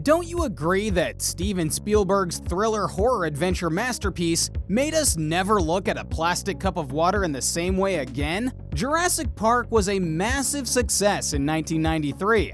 Don't you agree that Steven Spielberg's thriller horror adventure masterpiece made us never look at a plastic cup of water in the same way again? Jurassic Park was a massive success in 1993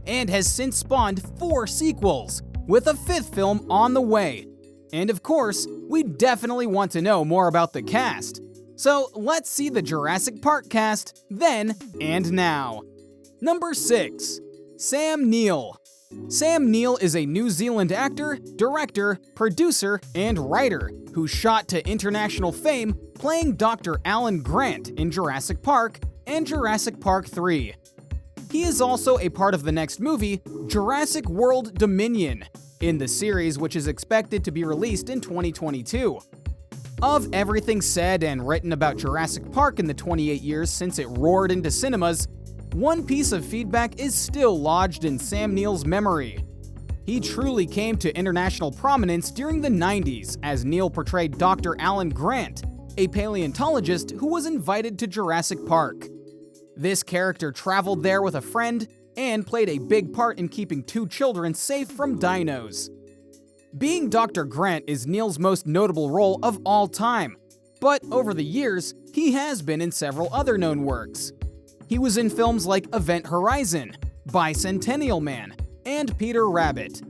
and has since spawned 4 sequels, with a 5th film on the way. And of course, we definitely want to know more about the cast. So let's see the Jurassic Park cast then and now. Number 6. Sam Neill. Sam Neill is a New Zealand actor, director, producer, and writer who shot to international fame playing Dr. Alan Grant in Jurassic Park and Jurassic Park 3. He is also a part of the next movie, Jurassic World Dominion, in the series, which is expected to be released in 2022. Of everything said and written about Jurassic Park in the 28 years since it roared into cinemas, one piece of feedback is still lodged in Sam Neill's memory. He truly came to international prominence during the 90s as Neill portrayed Dr. Alan Grant, a paleontologist who was invited to Jurassic Park. This character traveled there with a friend and played a big part in keeping 2 children safe from dinos. Being Dr. Grant is Neill's most notable role of all time, but over the years, he has been in several other known works. He was in films like Event Horizon, Bicentennial Man, and Peter Rabbit.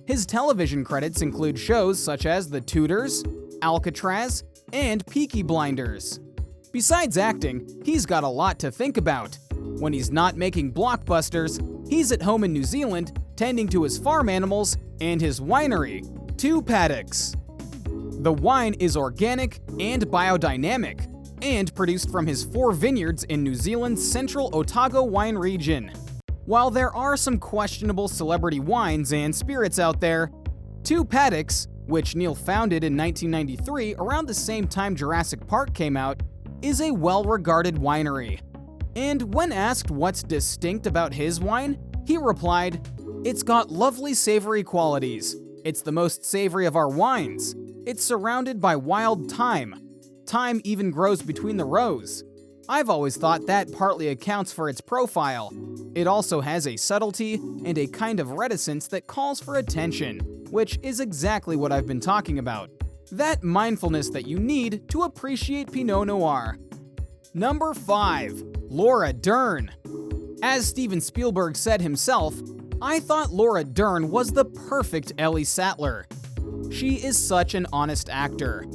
His television credits include shows such as The Tudors, Alcatraz, and Peaky Blinders. Besides acting, he's got a lot to think about. When he's not making blockbusters, he's at home in New Zealand tending to his farm animals and his winery, 2 Paddocks. The wine is organic and biodynamic, and produced from his 4 vineyards in New Zealand's central Otago wine region. While there are some questionable celebrity wines and spirits out there, 2 Paddocks, which Neill founded in 1993 around the same time Jurassic Park came out, is a well-regarded winery. And when asked what's distinct about his wine, he replied, "It's got lovely savory qualities. It's the most savory of our wines. It's surrounded by wild thyme. Thyme even grows between the rows. I've always thought that partly accounts for its profile. It also has a subtlety and a kind of reticence that calls for attention, which is exactly what I've been talking about. That mindfulness that you need to appreciate Pinot Noir." Number 5. Laura Dern. As Steven Spielberg said himself, "I thought Laura Dern was the perfect Ellie Sattler. She is such an honest actor."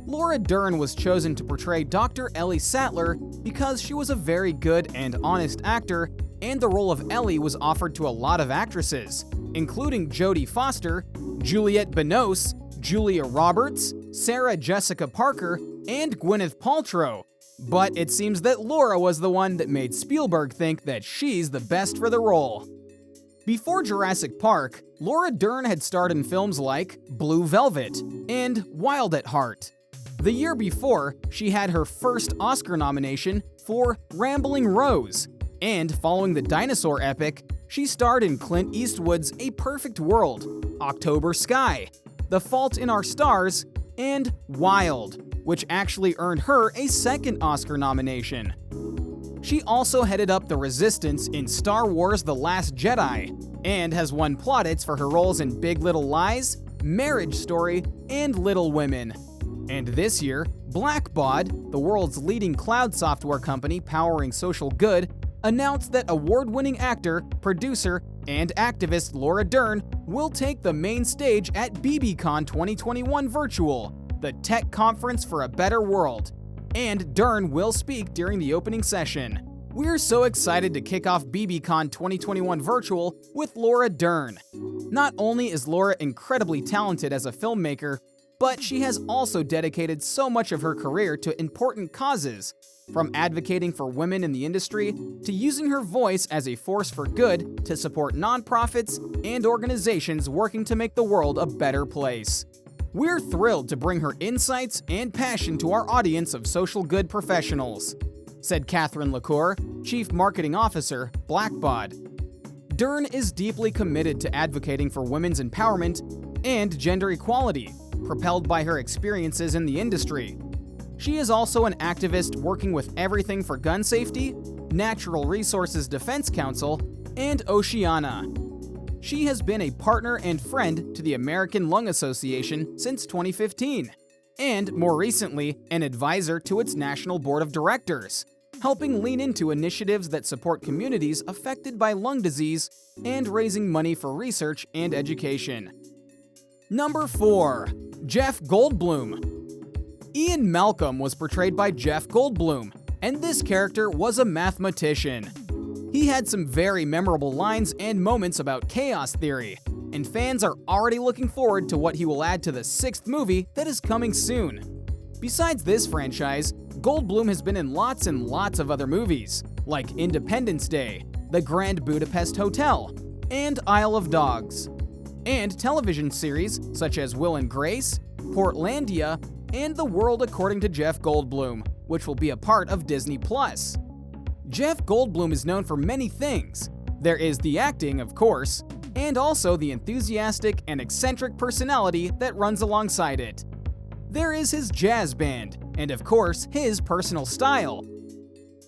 Laura Dern was chosen to portray Dr. Ellie Sattler because she was a very good and honest actor, and the role of Ellie was offered to a lot of actresses, including Jodie Foster, Juliette Binoche, Julia Roberts, Sarah Jessica Parker, and Gwyneth Paltrow. But it seems that Laura was the one that made Spielberg think that she's the best for the role. Before Jurassic Park, Laura Dern had starred in films like Blue Velvet and Wild at Heart. The year before, she had her first Oscar nomination for Rambling Rose, and following the dinosaur epic, she starred in Clint Eastwood's A Perfect World, October Sky, The Fault in Our Stars, and Wild, which actually earned her a second Oscar nomination. She also headed up the Resistance in Star Wars: The Last Jedi, and has won plaudits for her roles in Big Little Lies, Marriage Story, and Little Women. And this year, Blackbaud, the world's leading cloud software company powering social good, announced that award-winning actor, producer, and activist Laura Dern will take the main stage at BBCon 2021 Virtual, the tech conference for a better world. And Dern will speak during the opening session. We're so excited to kick off BBCon 2021 Virtual with Laura Dern. Not only is Laura incredibly talented as a filmmaker, but she has also dedicated so much of her career to important causes, from advocating for women in the industry to using her voice as a force for good to support nonprofits and organizations working to make the world a better place. We're thrilled to bring her insights and passion to our audience of social good professionals, said Catherine LaCour, Chief Marketing Officer, Blackbaud. Dern is deeply committed to advocating for women's empowerment and gender equality, propelled by her experiences in the industry. She is also an activist working with Everything for Gun Safety, Natural Resources Defense Council, and Oceana. She has been a partner and friend to the American Lung Association since 2015, and more recently, an advisor to its National Board of Directors, helping lean into initiatives that support communities affected by lung disease and raising money for research and education. Number 4. Jeff Goldblum. Ian Malcolm was portrayed by Jeff Goldblum, and this character was a mathematician. He had some very memorable lines and moments about chaos theory, and fans are already looking forward to what he will add to the 6th movie that is coming soon. Besides this franchise, Goldblum has been in lots and lots of other movies, like Independence Day, The Grand Budapest Hotel, and Isle of Dogs, and television series such as Will and Grace, Portlandia, and The World According to Jeff Goldblum, which will be a part of Disney+. Jeff Goldblum is known for many things. There is the acting, of course, and also the enthusiastic and eccentric personality that runs alongside it. There is his jazz band, and of course, his personal style.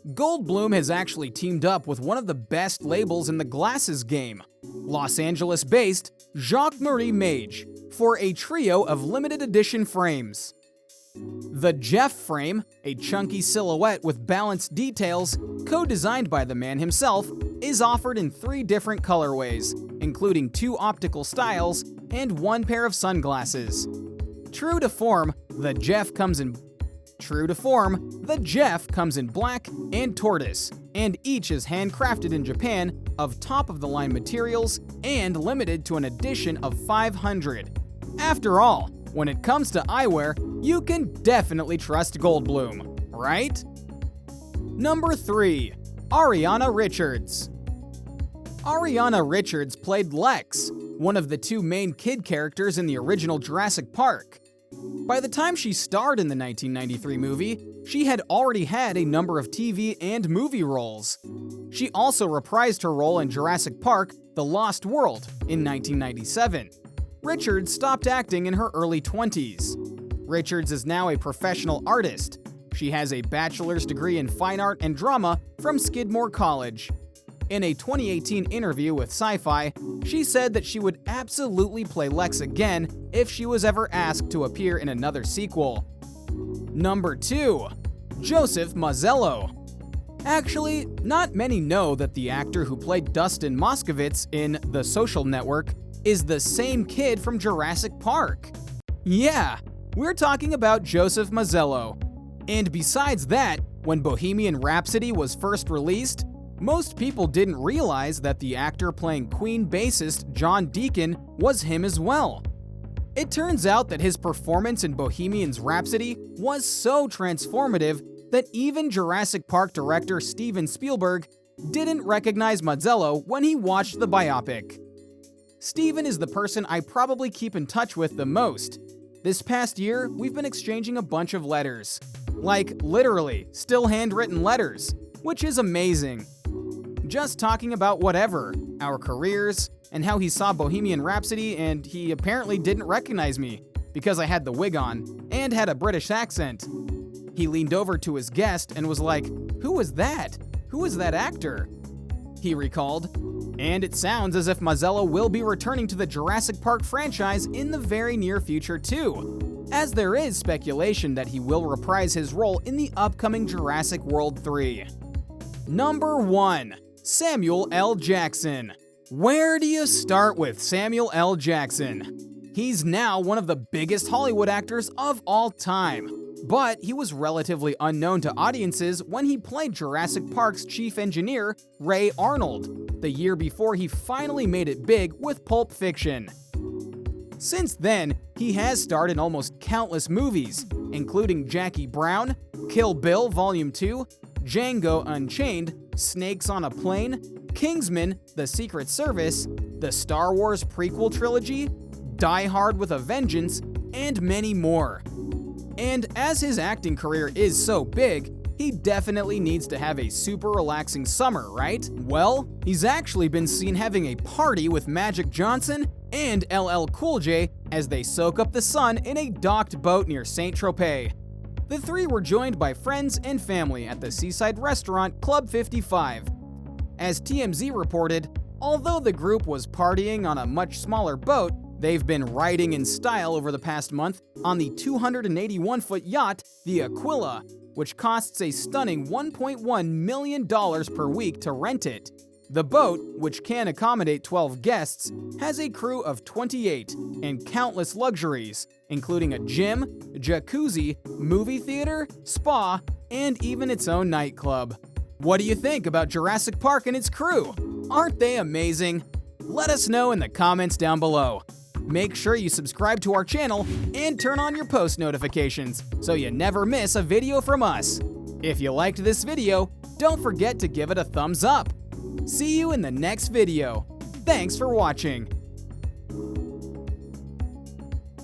Goldblum has actually teamed up with one of the best labels in the glasses game, Los Angeles-based Jacques-Marie Mage, for a trio of limited edition frames. The Jeff frame, a chunky silhouette with balanced details, co-designed by the man himself, is offered in 3 different colorways, including 2 optical styles and 1 pair of sunglasses. True to form, the Jeff comes in black and tortoise, and each is handcrafted in Japan of top-of-the-line materials and limited to an edition of 500. After all, when it comes to eyewear, you can definitely trust Goldblum, right? Number 3. Ariana Richards. Ariana Richards played Lex, one of the 2 main kid characters in the original Jurassic Park. By the time she starred in the 1993 movie, she had already had a number of TV and movie roles. She also reprised her role in Jurassic Park: The Lost World in 1997. Richards stopped acting in her early 20s. Richards is now a professional artist. She has a bachelor's degree in fine art and drama from Skidmore College. In a 2018 interview with Sci-Fi, she said that she would absolutely play Lex again if she was ever asked to appear in another sequel. Number 2. Joseph Mazzello. Actually, not many know that the actor who played Dustin Moskovitz in The Social Network is the same kid from Jurassic Park. Yeah, we're talking about Joseph Mazzello. And besides that, when Bohemian Rhapsody was first released, most people didn't realize that the actor playing Queen bassist John Deacon was him as well. It turns out that his performance in Bohemian Rhapsody was so transformative that even Jurassic Park director Steven Spielberg didn't recognize Mazzello when he watched the biopic. Steven is the person I probably keep in touch with the most. This past year, we've been exchanging a bunch of letters. Like, literally, still handwritten letters, which is amazing. Just talking about whatever, our careers, and how he saw Bohemian Rhapsody and he apparently didn't recognize me because I had the wig on and had a British accent. He leaned over to his guest and was like, "Who was that? Who was that actor?" He recalled. And it sounds as if Mazzello will be returning to the Jurassic Park franchise in the very near future too, as there is speculation that he will reprise his role in the upcoming Jurassic World 3. Number 1. Samuel L. Jackson. Where do you start with Samuel L. Jackson? He's now one of the biggest Hollywood actors of all time, but he was relatively unknown to audiences when he played Jurassic Park's chief engineer, Ray Arnold, the year before he finally made it big with Pulp Fiction. Since then, he has starred in almost countless movies, including Jackie Brown, Kill Bill Volume 2, Django Unchained, Snakes on a Plane, Kingsman: The Secret Service, the Star Wars prequel trilogy, Die Hard with a Vengeance, and many more. And as his acting career is so big, he definitely needs to have a super relaxing summer, right? Well, he's actually been seen having a party with Magic Johnson and LL Cool J as they soak up the sun in a docked boat near Saint-Tropez. The three were joined by friends and family at the seaside restaurant Club 55. As TMZ reported, Although the group was partying on a much smaller boat, they've been riding in style over the past month on the 281-foot yacht, the Aquila, which costs a stunning $1.1 million per week to rent it. The boat, which can accommodate 12 guests, has a crew of 28 and countless luxuries, including a gym, jacuzzi, movie theater, spa, and even its own nightclub. What do you think about Jurassic Park and its crew? Aren't they amazing? Let us know in the comments down below. Make sure you subscribe to our channel and turn on your post notifications so you never miss a video from us. If you liked this video, don't forget to give it a thumbs up. See you in the next video. Thanks for watching.